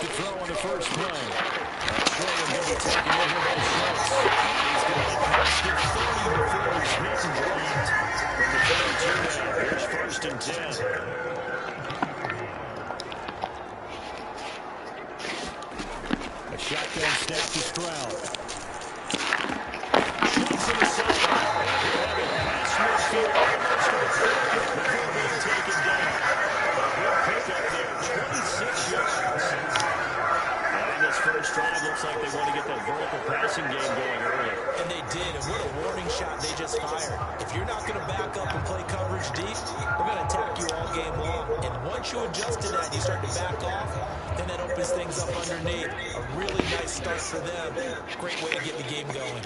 to throw on the first play. Throwing going to be taken in here by Schultz. He's going to get past the 30 before he's hit and dropped. From the 32 now, here's 1st and 10. A shotgun snap to Stroud. Shoots in the side. He'll have it past midfield almost to the 40 before being taken down. A good pickup there, 26 yards. And this first drive looks like they want to get that vertical passing game going early. And they did, and what a warning shot they just fired. If you're not going to back up and play coverage deep, they're going to attack you all game long. And once you adjust to that, you start to back off, then that opens things up underneath. A really nice start for them. Great way to get the game going.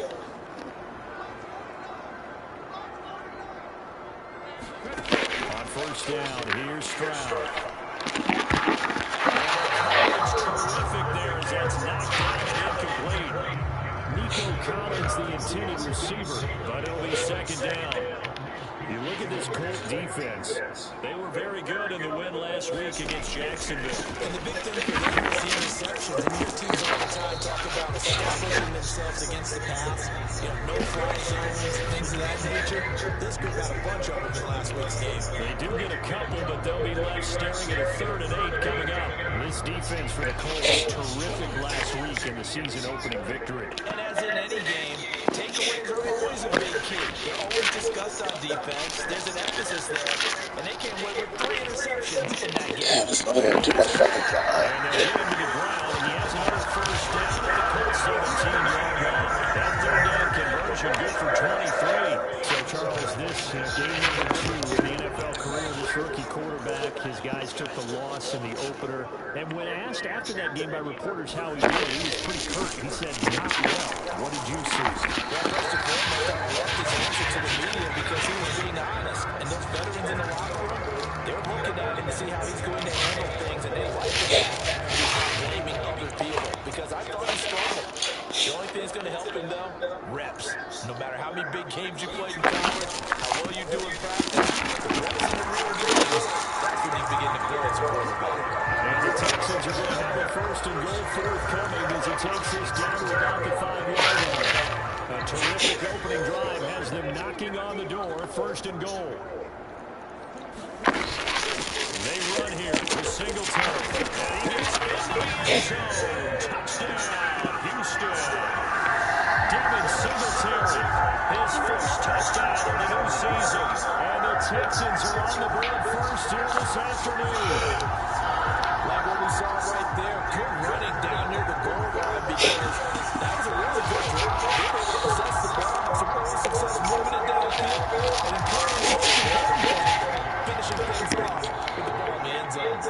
On 1st down, here's Stroud. Terrific there as that's knocked out and incomplete. Nico Collins, the intended receiver, but it'll be 2nd down. You look at this Colt defense. They were very good in the win last week against Jacksonville. And the big thing for them is the interceptions. And your teams all the time talk about establishing themselves against the pass. You know, no-fly zones, things of that nature. This group got a bunch of them in last week's game. They do get a couple, but they'll be left staring at a 3rd and 8 coming up. This defense for the Colts, terrific last week in the season-opening victory. And as in any game, takeaways are always a big key. They're always discussed on defense. There's an emphasis there, and they came away with 3 interceptions in that game. Yeah, just over here, too much fucking time. And they hit him to the ground, and he has another 1st down at the Colts 17-yard line. That 3rd down conversion good for 23. So, Charles, this game number 2 in the NFL career, this rookie quarterback, his guys took the loss in the opener. And when asked after that game by reporters how he did, he was pretty curt. He said, not well. What did you see? Well, first and foremost, I loved his answer to the media because he was being honest. And those veterans in the locker room, they're looking at him to see how he's going to handle things, and they like the fact that he's not blaming other people because I thought he struggled. The only thing that's going to help him, though, reps. No matter how many big games you played in college, how well you do in practice, the reps in the real games, that's when you begin to grow as a quarterback. And the Texans are going to have a 1st and goal forthcoming as he takes this down to about the 5-yard line. A terrific opening drive has them knocking on the door. 1st and goal. They run here to Singletary. And he gets into the end zone. Touchdown, Houston. Devin Singletary, his 1st touchdown of the new season. And the Texans are on the board first here this afternoon. Like what we saw right there, good running down near the goal line because that was a really good drive. They were able to possess the ball, some early success moving it downfield, and then finishing things off with the ball in the end zone.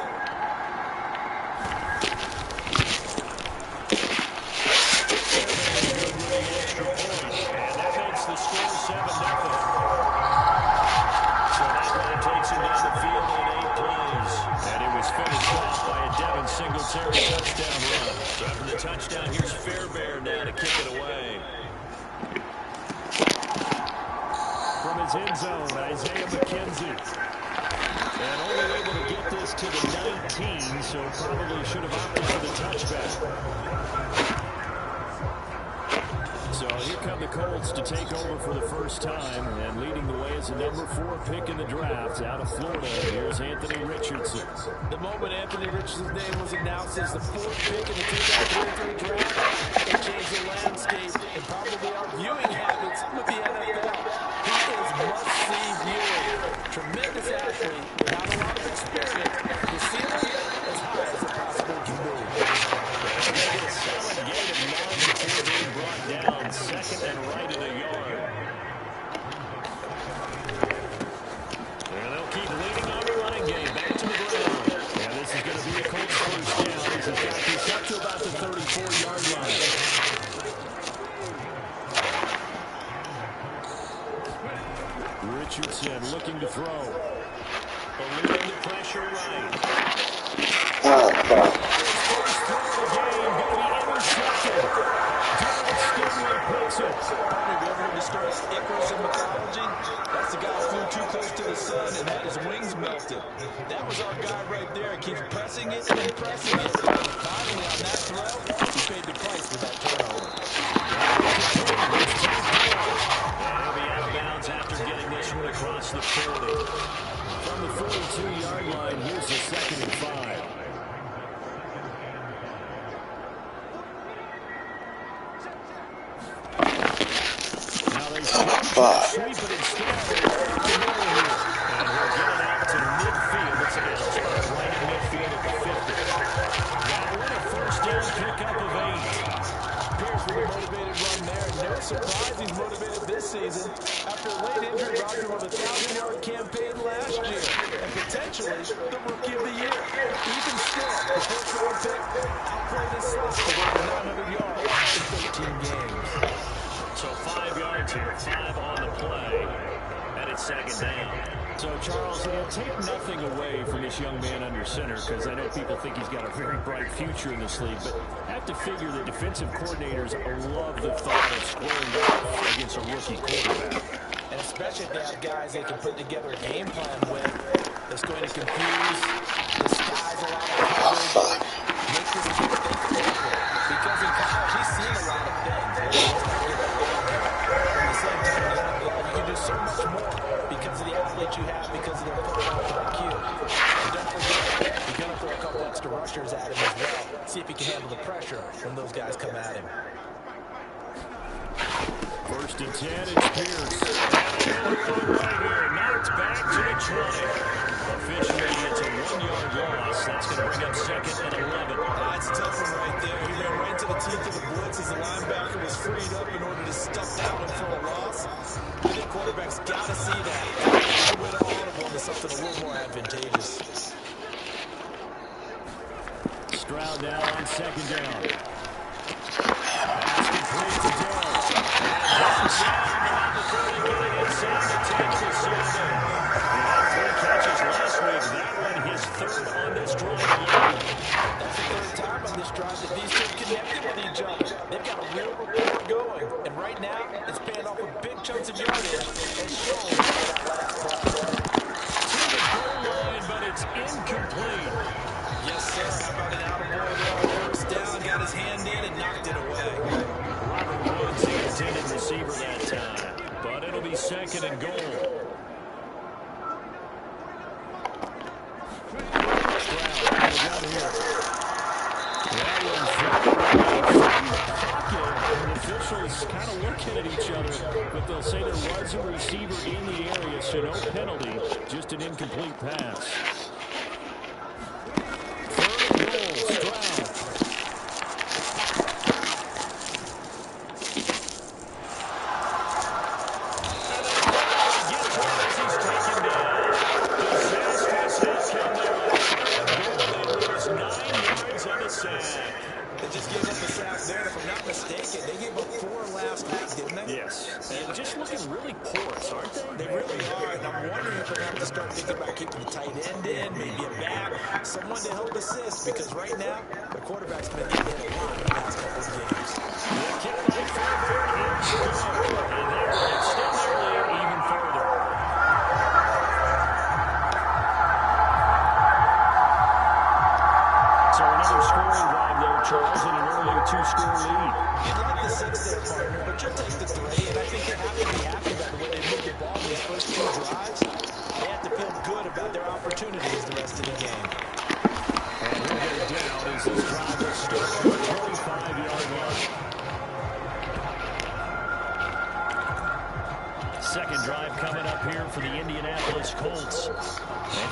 Extra point, and that makes the score 7-0. So that one takes him down the field in 8 plays. And it was finished off by a Devin Singletary touchdown run. So after the touchdown, here's Fairbairn now to kick it away. From his end zone, Isaiah McKenzie. And only able to get this to the 19, so probably should have opted for the touchback. So here come the Colts to take over for the first time, and leading the way is the number 4 pick in the draft out of Florida. Here's Anthony Richardson. The moment Anthony Richardson's name was announced as the 4th pick in the 2023 draft, it changed the landscape and probably our viewing habits with the NFL. He is must-see viewing. Tremendous athlete, not a lot of experience. The ceiling as high as it possibly can be. A solid gain of 9 before being brought down, 2nd and right in a yard. And they'll keep leading on the running game. Back to the ground. And this is going to be a Colts 1st down as he's got this up to about the 34-yard line. Richardson looking to throw. Believing the pressure right. Oh, God. First throw of the game, going to be intercepted. Derek Stingley picks it. Probably be able to start Icarus in mythology. That's the guy who flew too close to the sun and had his wings melted. That was our guy right there. He keeps pressing it and pressing it. Finally, on that throw, he paid the price with that turnover. And he'll be out of bounds after getting this one across the 40. From the 42-yard line, here's the 2nd and 5. Now they sweep it instead. And we'll get it out to midfield. It's right in midfield at the 50. Now what a first down pickup of 8. Pierce with a motivated run there. No surprise he's motivated this season. After a late injury, Roger with a 1,000-yard campaign last year. And potentially the Rookie of the Year. Even still, the first-round pick outplayed his slot for over 900 yards in 13 games. So 5 yards here, 5 on the play, and it's 2nd down. So, Charles, it'll take nothing away from this young man under center, because I know people think he's got a very bright future in this league, but I have to figure that defensive coordinators love the thought of squaring off against a rookie quarterback. And especially if they have guys they can put together a game plan with that's going to confuse, disguise a lot of coverage, make this kid think different. Because in college, he's seen a lot of things. At the same time, in the NFL, you can do so much more because of the athletes you have, because of their football IQ. And don't forget, you're going to throw a couple extra rushers at him as well. See if he can handle the pressure when those guys come at him. 1st and 10, it's Pierce. Right here, knocked back to the 20. Officially, it's a 1-yard loss. That's going to bring up 2nd and 11. That's a tough one right there. He ran right to the teeth of the blitz as the linebacker was freed up in order to stuff that one for a loss. I think quarterbacks got to see that. Find a way to audible into something a little more advantageous. Stroud now on 2nd down. Pass complete to Dell. Inside the 10 to the 7. He had 3 catches last week. That one his 3rd on this drive alone. That's the 3rd time on this drive that these two connected with each other. They've got a real rapport going. And right now, it's paying off with big chunks of yardage as shown by that last play. To the goal line, but it's incomplete. Yes, sir. How about an out-of-boy there? 1st down, got his hand in and knocked it away. Robert Woods, the intended receiver that time. But it'll be 2nd and goal. Stroud, down here. That one's from the pocket. The officials kind of looking at each other, but they'll say there was a receiver in the area, so no penalty, just an incomplete pass. 3rd and goal, Stroud. They just gave up a sack there, and if I'm not mistaken, they gave up 4 last week, didn't they? Yes. And just looking really porous, aren't they? They really are, and I'm wondering if they're going to have to start thinking about keeping the tight end in, maybe a back, someone to help assist, because right now, their quarterback's been getting hit a lot in the past couple of games. The kick by Fairbairn is good, and they're extend their lead even further. So another scoring drive there, Charles, and an early 2-score lead. You'd like the 6 there, partner, but you'll take the 3, and I think they have to be happy about the way they moved the ball in these first 2 drives. They have to feel good about their opportunities the rest of the game. And we'll get it down as this drive will start on the 25-yard line. 2nd drive coming up here for the Indianapolis Colts. They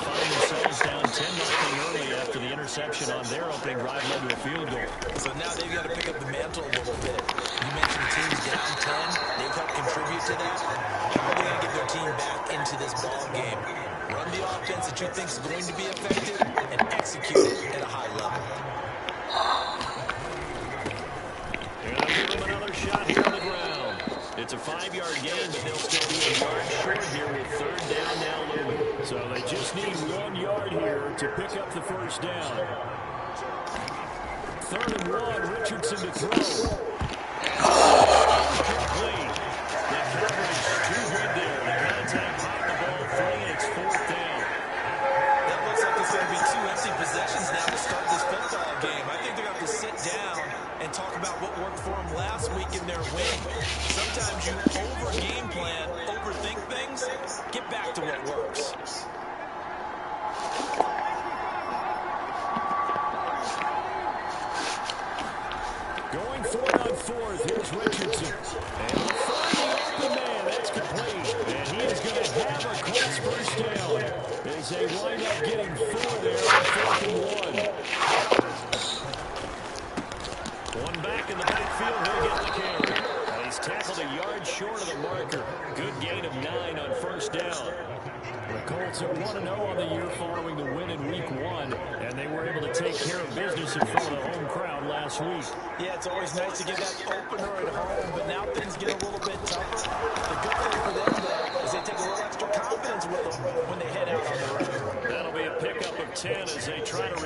find themselves down 10-0 early after the interception on their opening drive led to a field goal. So now they've got to pick up the mantle a little bit. You mentioned the team's down 10. They've helped contribute to that. How are they going to get their team back into this ball game? Run the offense that you think is going to be effective and execute it at a high level. They're going to give them another shot here on the ground. It's a 5-yard gain, but they'll still be a yard short here with 3rd down now looming. So they just need 1 yard here to pick up the 1st down. 3rd and 1, Richardson to throw. Incomplete. The coverage too good there. The contact popped the ball fourth. Here's Richardson. And they'll find the open man. That's complete. And he is going to have a Colts first down as they wind up getting 4 there on 4th and 1. One back in the backfield. He'll get the carry. And he's tackled a yard short of the marker. Good gain of 9 on first down. The Colts are 1-0 on the year following the win in Week 1, and they were able to take care of business in front of the home crowd last week. Yeah, it's always nice to get that opener at home, but now things get a little bit tougher. The good thing for them, though, is they take a little extra confidence with them when they head out on the road. That'll be a pickup of 10 as they try to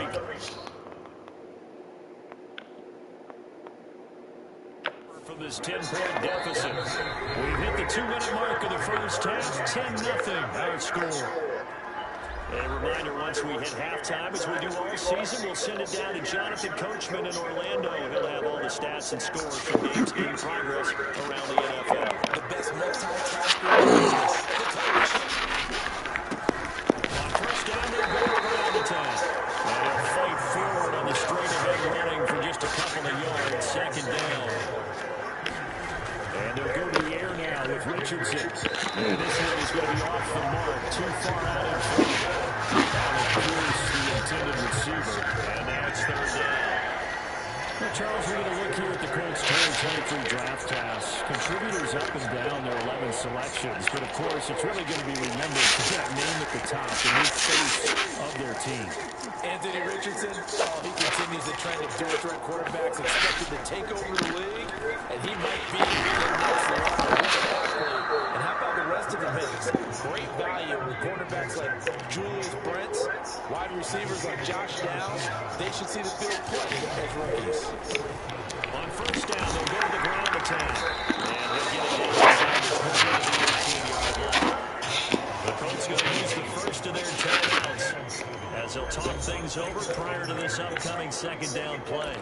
from this 10-point deficit. We've hit the 2-minute mark of the first half. 10-0 our score. And a reminder, once we hit halftime, as we do all season, we'll send it down to Jonathan Coachman in Orlando, and he'll have all the stats and scores from games in progress around the NFL. The best multitasker in business, the coach. On first down, they'll go around the 10. And they'll fight forward on the straight-ahead running for just a couple of yards. Second down. And they'll go to the air now with Richardson. And this one is going to be off the mark. Too far out in front. That will pierce the intended receiver. And now it's third down. Well, Charles, we're going to look here at the Colts 2023 draft class. Contributors up and down their 11 selections. But, of course, it's really going to be remembered for that name at the top, the new face of their team. Anthony Richardson, he continues the trend of dual-threat quarterbacks expected to take over the league, and he might be the next level. And how about the rest of the picks? Great value with quarterbacks like Julius Brents, wide receivers like Josh Downs. They should see the field play as rookies. On first down, they'll go to the ground attack. And they'll get it down inside the 18-yard line. The Colts going to use the first of their timeouts as they'll talk things over prior to this upcoming second down play.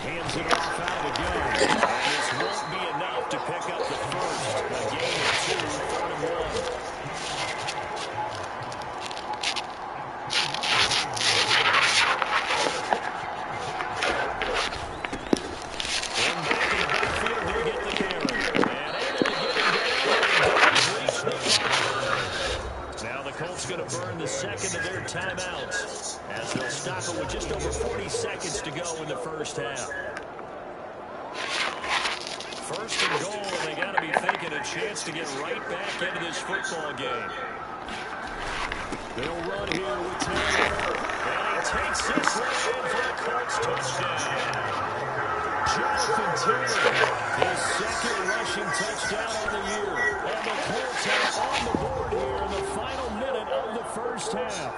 Hands it off out of the gun. And this won't be enough to pick up the first. A gain of 2, 3rd and 1. Going to burn the second of their timeouts as they'll stop it with just over 40 seconds to go in the first half. First and goal, and they got to be thinking a chance to get right back into this football game. They'll run here with Taylor, and he takes this one in for a Colts touchdown. Jonathan Taylor, his second rushing touchdown of the year, and the Colts are on the board here in the final minute of the first half.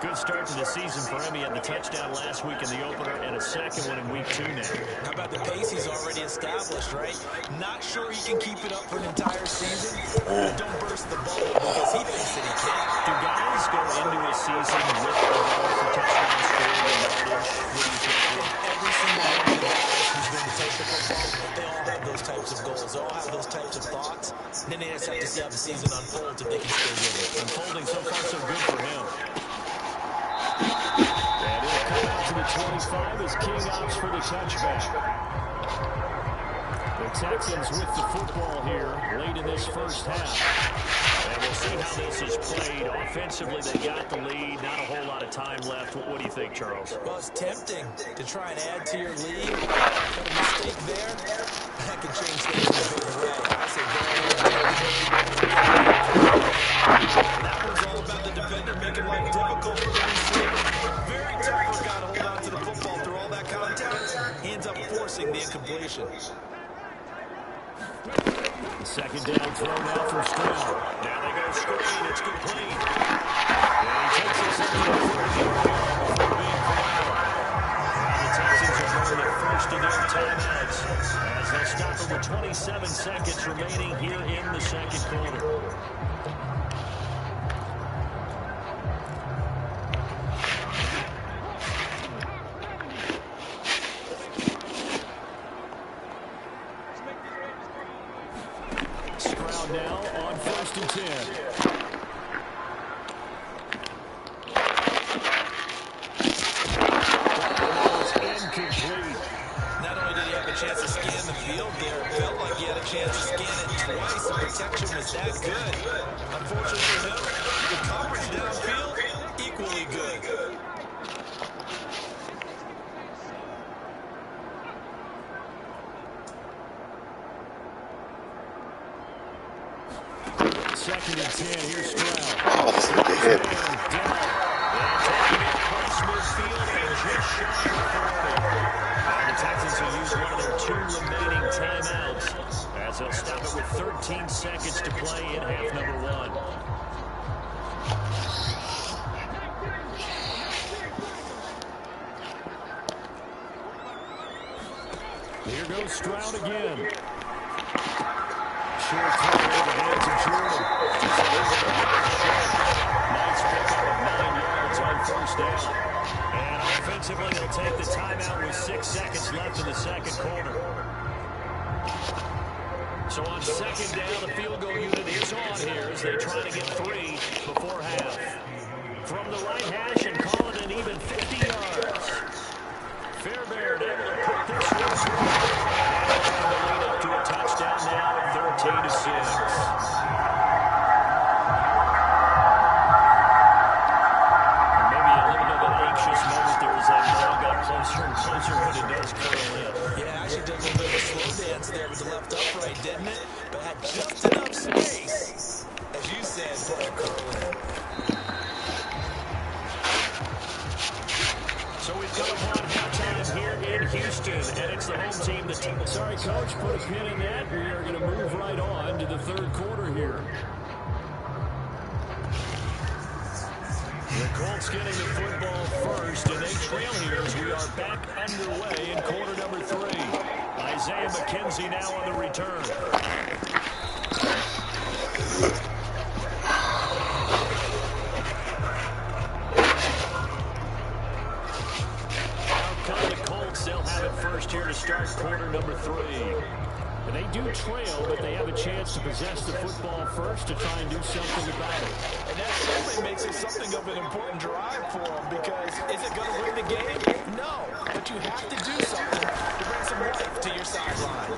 Good start to the season for him. He had the touchdown last week in the opener and a second one in Week 2 now. How about the pace he's already established, right? Not sure he can keep it up for an entire season. Don't burst the bubble because he thinks that he can. Do guys go into a season with the goal for touchdown scoring and yardage? What do you think? Every single one of the guys who's going to touch the football, they all have those types of goals. They all have those types of thoughts. And then they just have to see how the season unfolds if they can stay with it. Unfolding so far so good for him. And it'll come out to the 25 as King opts for the touchback. The Texans with the football here late in this first half. And we'll see how this is played. Offensively, they got the lead. Not a whole lot of time left. What do you think, Charles? Well, it's tempting to try and add to your lead. But a mistake there, that can change things in a big way. I say go ahead. That one's all about the defender making life difficult for the receiver. Very tough for a guy to hold on to the football through all that contact. He ends up forcing the incompletion. The second down throw now from Stroud. Now they go screen. It's complete. And he takes us up to the 40-yard line before being fouled. Now the Texans are going the first of their timeouts as they'll stop it with 27 seconds remaining here in the second quarter. Now a chance to scan the field there. It felt like he had a chance to scan it twice. The protection was that good. Unfortunately for him, the coverage downfield, equally good. Second and 10. Here's Stroud. Oh, that's a good hit. The Texans will use one of their 2 remaining timeouts as they'll stop it with 13 seconds to play in half number 1. Here goes Stroud again. Short throw into the hands of Jordan. Nice pickup of 9 yards on first down. And offensively, they'll take the timeout with 6 seconds left in the second quarter. So on second down, the field goal unit is on here as they try to get 3 before half. From the right hash and call it an even 50 yards. Fairbairn able to put this one through. And the lead up to a touchdown now at 13-6. Closer and closer when it does curl in. Yeah, actually did a little bit of a slow dance there with the left upright, didn't it? But had just enough space, as you said, for a curl in. So we've come upon halftime here in Houston, and it's the home team that... Sorry, Coach, put a pin in that. We are going to move right on to the third quarter here. The Colts getting the football first, and they trail here as we are back underway in quarter number 3. Isaiah McKenzie now on the return. Now come the Colts. They'll have it first here to start quarter number 3. And they do trail, but they have a chance to possess the football first to try and do something about it. And that certainly makes it something of an important drive for them, because is it going to win the game? No, but you have to do something to bring some life to your sideline.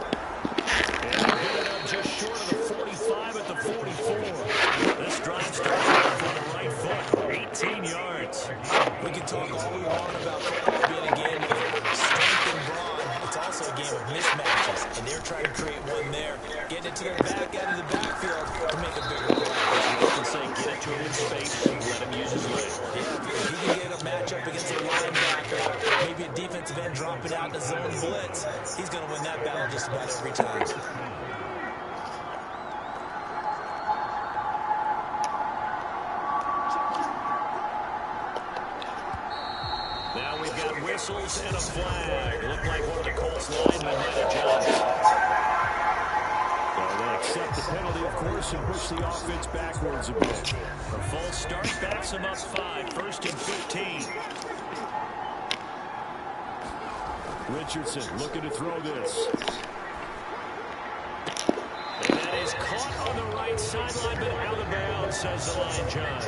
And they get it up just short of the 45 at the 44. This drive starts off on the right foot, 18 yards. We can talk all we want about football being a game of strength and brawn. It's also a game of mismatches, and they're trying to create one there, getting it to their back end of the backfield to make a bigger play. You can say get it to him in space and let him use his leg. Yeah, if he can get a matchup against a linebacker, maybe a defensive end dropping out in the zone blitz, he's going to win that battle just about every time. Now we've got whistles and a flag. Looked like one of the Colts linemen might have jumped. So they accept the penalty, of course, and push the offense backwards a bit. A false start backs them up 5, first and 15. Richardson looking to throw this. And that is caught on the right sideline, but out of bounds, says the line judge.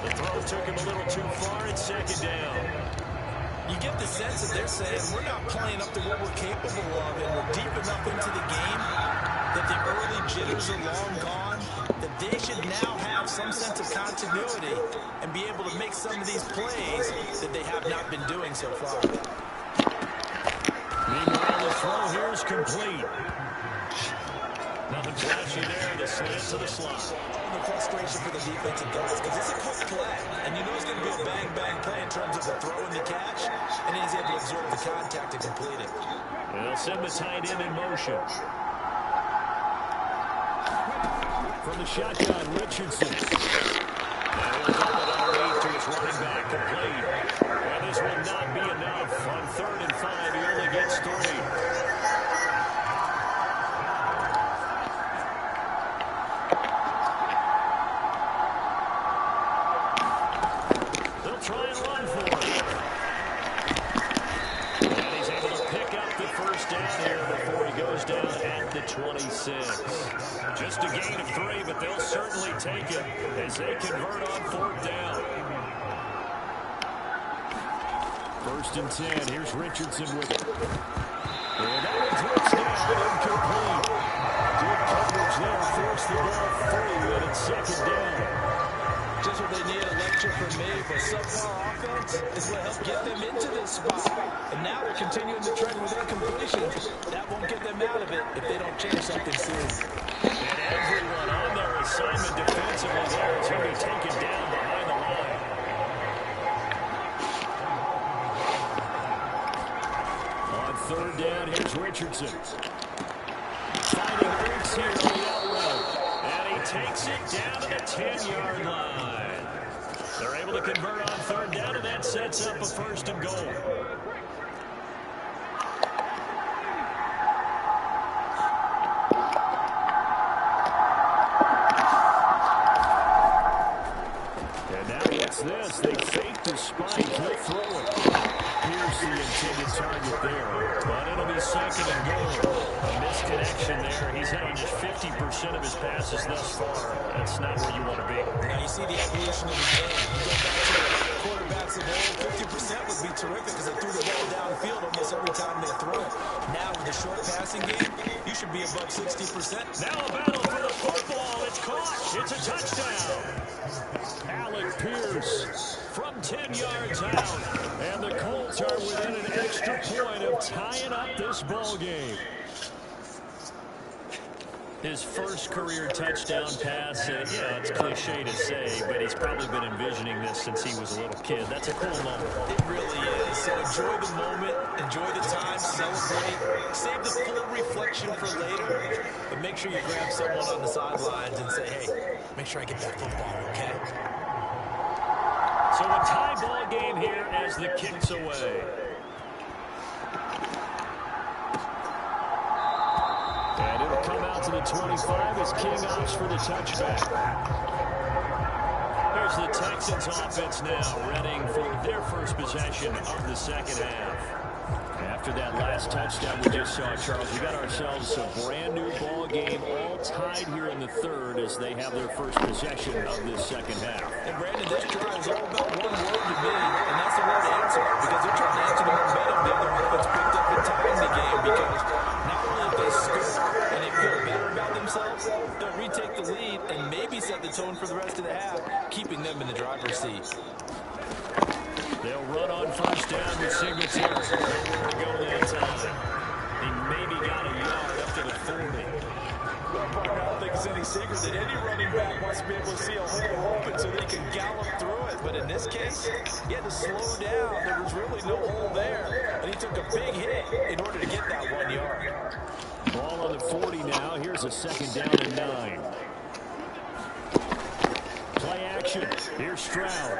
The throw took him a little too far. It's second down. You get the sense that they're saying we're not playing up to what we're capable of, and we're deep enough into the game that the early jitters are long gone, that they should now have some sense of continuity and be able to make some of these plays that they have not been doing so far. Meanwhile, the throw here is complete. Nothing flashy there. The slant to the slot. The frustration for the defensive guys, because it's a quick play, and you know it's going to be a bang-bang play in terms of the throw and the catch, and he's able to absorb the contact to complete it. They'll send the tight end in motion. From the shotgun, Richardson. Now he'll dump it underneath to his running back, complete. And this will not be enough. On 3rd and 5, he only gets 3. Try and run for it. And he's able to pick up the first down here before he goes down at the 26. Just a gain of 3, but they'll certainly take it as they convert on 4th down. 1st and 10. Here's Richardson with it. And that one drips down, incomplete. Good coverage there, forced the ball free, and it's second down. Just what they need, a lecture from me, but subpar offense is what helped get them into this spot. And now they're continuing the trend with incompletions. That won't get them out of it if they don't change something soon. And everyone on their assignment defensively there is going to be taken down behind the line. On third down, here's Richardson. Finding Ertz here on the out route. And he takes it down to the 10-yard line. They're able to convert on third down, and that sets up a first and goal. And now what's this? They fake the spike. He'll throw it. Here's the intended target there. But it'll be second and goal. A misconnection there. He's hit on just 50% of his passes thus far. That's not where you want to be. Now you see the evolution of the game. You go back to the quarterbacks of old, 50% would be terrific because they threw the ball downfield almost every time they throw it. Now with the short passing game, you should be above 60%. Now a battle for the football. It's caught. It's a touchdown. Alec Pierce from 10 yards out. And the Colts are within an extra point of tying up this ball game. His first career touchdown pass, it's cliche to say, but he's probably been envisioning this since he was a little kid. That's a cool moment. It really is. So enjoy the moment, enjoy the time, celebrate, save the full reflection for later, but make sure you grab someone on the sidelines and say, hey, make sure I get that football, okay? So a tie ball game here as the kick's away. And it'll come out to the 25 as King opts for the touchback. There's the Texans offense now, readying for their first possession of the second half. After that last touchdown we just saw, Charles, we got ourselves a brand new ball game, all tied here in the third as they have their first possession of this second half. And Brandon, this drive is all about one word to me, and that's the word answer, because they're trying to answer the momentum the other offense picked up in tying the game, because not only if they score and they feel better about themselves, they'll retake the lead and maybe set the tone for the rest of the half, keeping them in the driver's seat. They'll run on first down with Singletary. Nowhere to go that time. He maybe got a yard up to the 40. Well, partner, I don't think it's any secret that any running back wants to be able to see a hole open so they can gallop through it. But in this case, he had to slow down. There was really no hole there. And he took a big hit in order to get that 1 yard. Ball on the 40 now. Here's a second down and 9. Play action. Here's Stroud.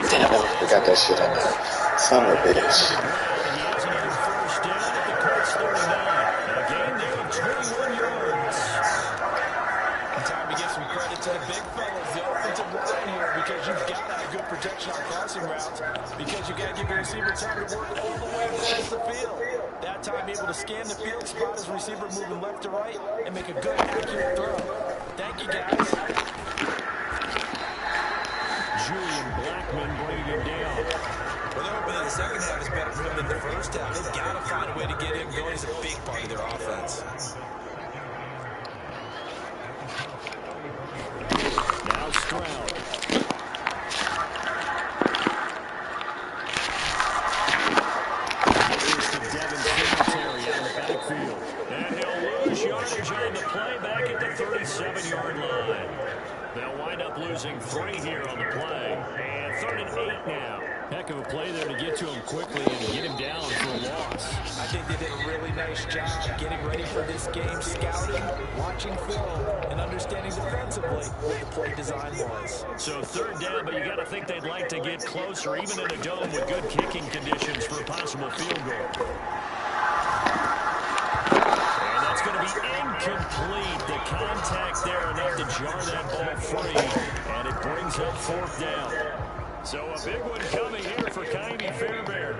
Damn it, we got that shit on there. Son of a bitch. He has another first down at the Colts 39. A gain there of 21 yards. And time to give some credit to the big fellas, the offensive line here, because you've got to have good protection on crossing routes, because you got to give your receiver time to work all the way across the field. That time able to scan the field, spot his receiver moving left to right, and make a good, accurate throw. Thank you, guys. Julian Blackman bringing him down. Well, they're hoping that the second half is better for him than the first half. They've got to find a way to get him going. He's a big part of their offense. Now Stroud. Here's to Devin Singletary out of the backfield. And he'll lose yardage on the play back at the 37-yard line. They'll wind up losing 3 here on the play. And 3rd and 8 now. Heck of a play there to get to him quickly and get him down for a loss. I think they did a really nice job getting ready for this game, scouting, watching film, and understanding defensively what the play design was. So 3rd down, but you got to think they'd like to get closer, even in a dome with good kicking conditions for a possible field goal. And that's going to be incomplete. The contact there enough to jar that ball free, and it brings up 4th down. So a big one coming here for Ka'imi Fairbairn.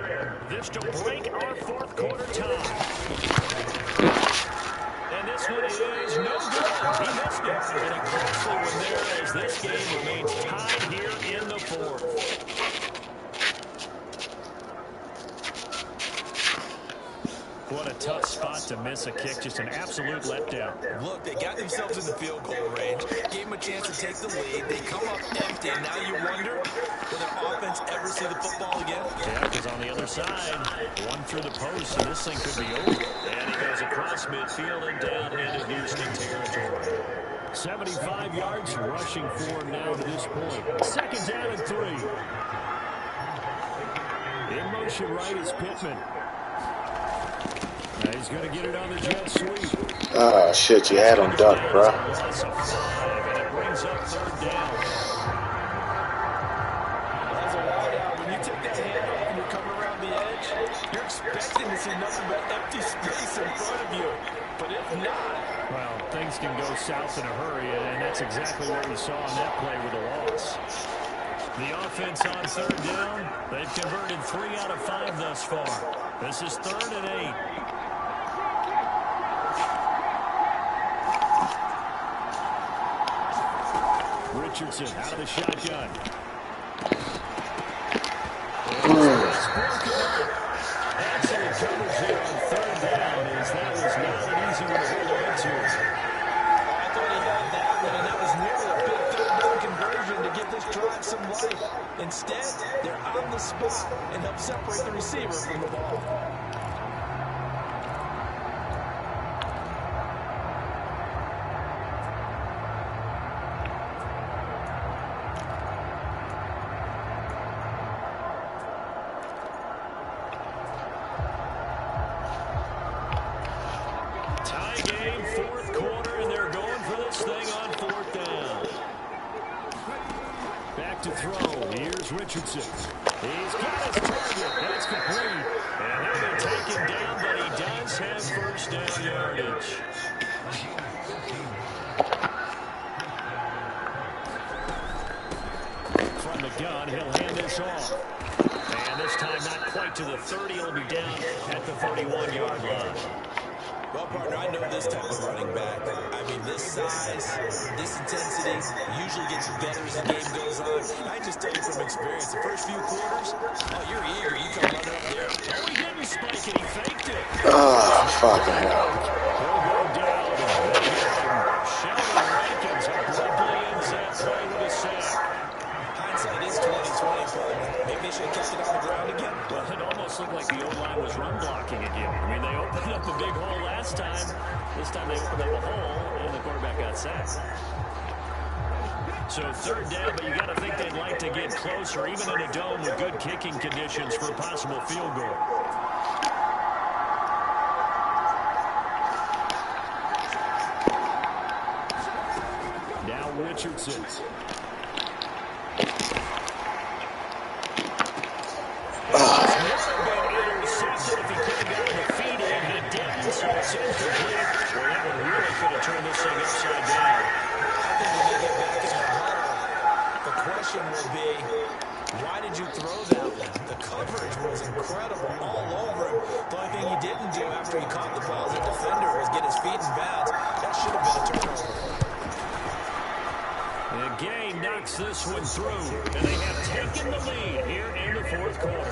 This to break our 4th quarter tie. And this one is no good. He missed it. And a costly one there as this game remains tied here in the 4th. What a tough spot to miss a kick. Just an absolute letdown. Look, they got themselves in the field goal range, gave them a chance to take the lead. They come up empty, and now you wonder, will their offense ever see the football again? Yeah, because on the other side, one through the post, and this thing could be over. And he goes across midfield and down into Houston territory. 75 yards rushing for him now to this point. 2nd down and 3. In motion right is Pittman. Now he's going to get it on the jet sweep. Oh, shit, you had him ducked, bro. Loss of 5, and it brings up 3rd down. As a wideout, when you take that handoff and you're coming around the edge, you're expecting to see nothing but empty space in front of you. But if not, well, things can go south in a hurry, and that's exactly what we saw on that play with the loss. The offense on 3rd down, they've converted 3 out of 5 thus far. This is 3rd and 8. Richardson out of the shotgun. Excellent coverage here on 3rd down, as that was not an easy one to hold on to. I thought he had that one, and that was nearly a big 3rd down conversion to give this drive some life. Instead, they're on the spot and help separate the receiver from the ball. Tie game, 4th quarter, and they're going for this thing on 4th down. Back to throw. Here's Richardson. He's got his target. That's complete. And he'll be taken down, but he does have 1st down yardage. From the gun, he'll hand this off. And this time not quite to the 30. He'll be down at the 31-yard line. Well, partner, I know this type of running back. I mean, this size, this intensity usually gets better as the game goes on. I just tell you from experience, the first few quarters, oh, you're eager. You come running up there. Oh, he didn't spike it. He faked it. Oh, fucking hell. He'll go down. Sheldon Rankins abruptly ends that play with a sack. Hindsight is 20/20, partner. Maybe they should have kept it on the ground again. Well, it almost looked like the O-line was run blocking again. I mean, they opened up the big hole last time. This time they opened up a hole, and the quarterback got sacked. So 3rd down, but you got to think they'd like to get closer, even in a dome with good kicking conditions for a possible field goal. Now Richardson. Turn this thing upside down. I think when they get back in the huddle, the question will be, why did you throw that one? The coverage was incredible all over him. The only thing he didn't do after he caught the ball as a defender was get his feet in bounds. That should have been a turnover. And Gay knocks this one through, and they have taken the lead here in the 4th quarter.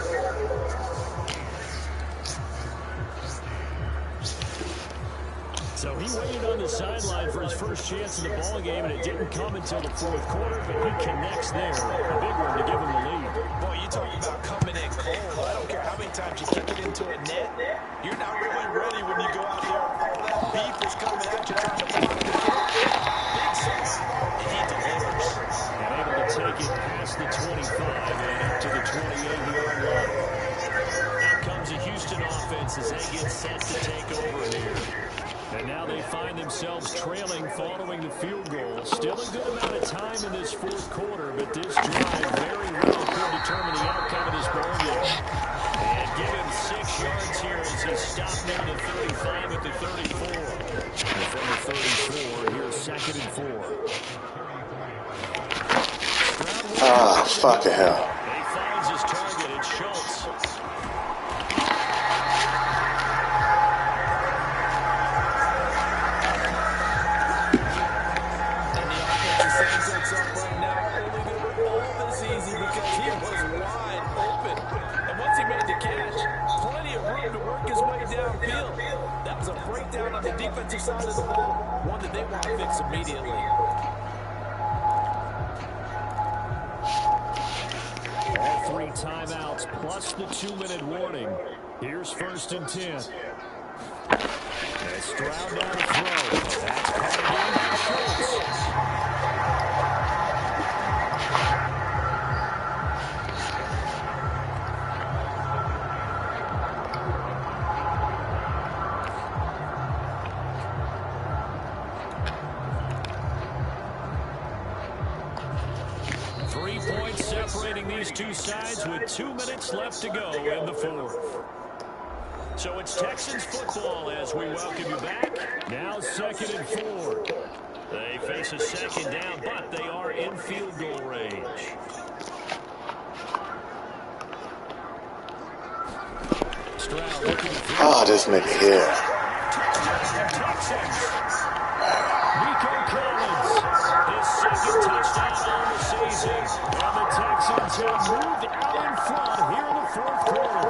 So he waited on the sideline for his first chance in the ballgame, and it didn't come until the 4th quarter, but he connects there. A big one to give him the lead. Boy, you talk about coming in cold. I don't care how many times you kick it into a net. You're not really ready when you go out there. All that beef is coming at you trying to block the kick. Big saves, and he delivers. And able to take it past the 25 and up to the 28-yard line. Out comes a Houston offense as they get set to take over here. And now they find themselves trailing following the field goal. Still a good amount of time in this 4th quarter, but this drive very well could determine the outcome of this ballgame. And give him 6 yards here as he stopped near the 35 at the 34. And from the 34, here's 2nd and 4. Ah, fucking hell. He finds his target. It's Schultz. Easy because he was wide open. And once he made the catch, plenty of room to work his way downfield. on the defensive side of the ball, one that they want to fix immediately. All 3 timeouts plus the 2-minute warning. Here's 1st and 10. And Stroud down to throw. That's caught again by the Colts. 3 points separating these two sides with 2 minutes left to go in the 4th. So it's Texans football as we welcome you back. Now 2nd and 4. They face a 2nd down, but they are in field goal range. Stroud looking through. Oh, this nigga here. Texans. Nico Collins, his 2nd touchdown on the season. And the Texans have moved out in front here in the 4th quarter.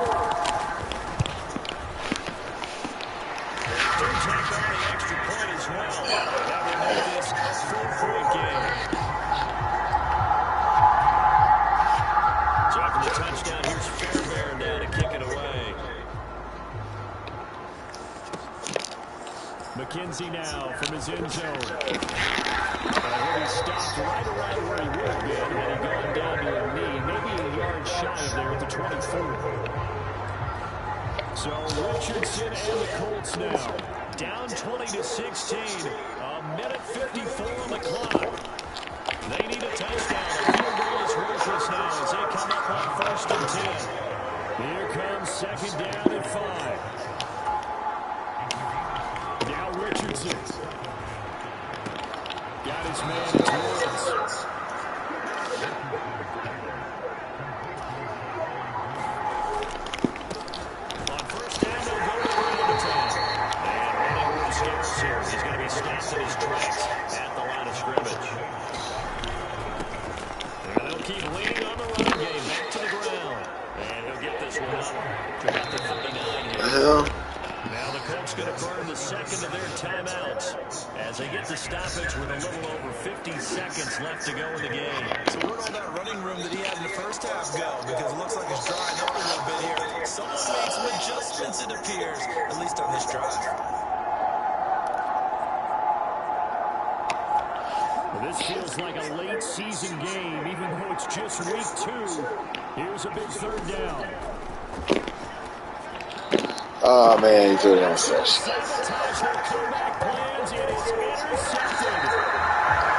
Tack on the extra point as well. That will make this a 4-point game. So after the touchdown, here's Fairbairn now to kick it away. McKenzie now from his end zone. He'll be stopped right around where he would have been had he gone down to a knee, maybe a yard shy of there at the 24. So Richardson and the Colts now down 20-16. A minute 54 on the clock. They need a touchdown. The field goal is worthless now as they come up on 1st and 10. Here comes 2nd down and 5. Now Richardson. Got his man towards. On 1st down, they'll go around the time. And running with his yards here. He's going to be stopped in his tracks at the line of scrimmage. And they'll keep leaning on the running game back to the ground. And he'll get this one up to about the 39 here. Now the Colts going to burn the 2nd of their timeouts as they get the stoppage with a little over 50 seconds left to go in the game. So where'd all that running room that he had in the first half go? Because it looks like it's drying up a little bit here. Someone made some adjustments, it appears, at least on this drive. Well, this feels like a late season game, even though it's just week 2. Here's a big 3rd down. Oh man, he threw it on session. Sabotage her comeback plans. It is intercepted.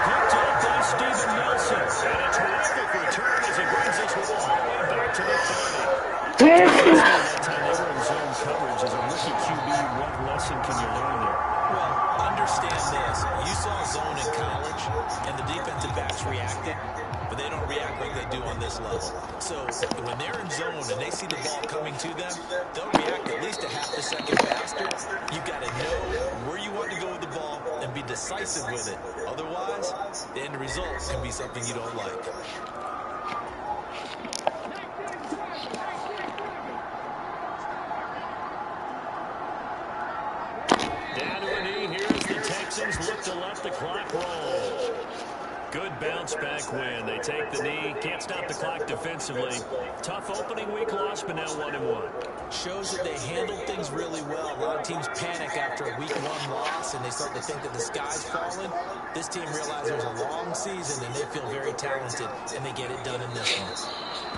Picked up by Steven Nelson. And a terrific return as he brings us all the way back to the 30. That time they were in zone coverage as a rookie QB. What lesson can you learn there? Well, understand this. You saw zone in college, and the defensive backs reacted, but they don't react like they do on this level. So when they're in zone and they see the ball coming to them, they'll react at least a half a second faster. You've got to know where you want to go with the ball and be decisive with it. Otherwise, the end result can be something you don't like. Down to a knee. Here's the Texans look to let the clock roll. Good bounce back win. They take the knee. Can't stop the clock defensively. Tough opening week loss, but now 1-1. Shows that they handled things really well. A lot of teams panic after a week 1 loss, and they start to think that the sky's falling. This team realizes there's a long season, and they feel very talented, and they get it done in this one.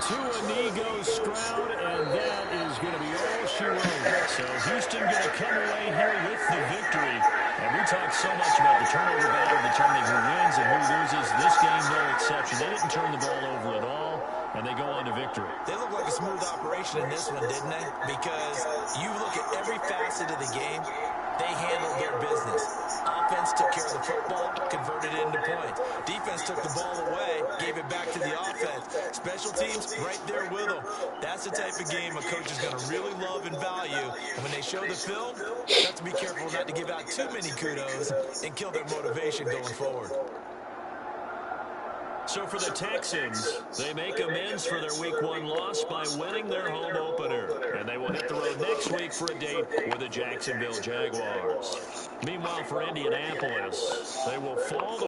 To a knee goes Stroud, and that is going to be all she wrote. So Houston going to come away here with the victory. And we talk so much about the turnover battle, determining who wins and who loses. This game, no exception. They didn't turn the ball over at all, and they go on to victory. They look like a smooth operation in this one, didn't they? Because you look at every facet of the game, they handled their business. Offense took care of the football, converted it into points. Defense took the ball away, gave it back to the offense. Special teams, right there with them. That's the type of game a coach is going to really love and value. And when they show the film, you have to be careful not to give out too many kudos and kill their motivation going forward. So for the Texans, they make amends for their Week 1 loss by winning their home opener. And they will hit the road next week for a date with the Jacksonville Jaguars. Meanwhile, for Indianapolis, they will fall to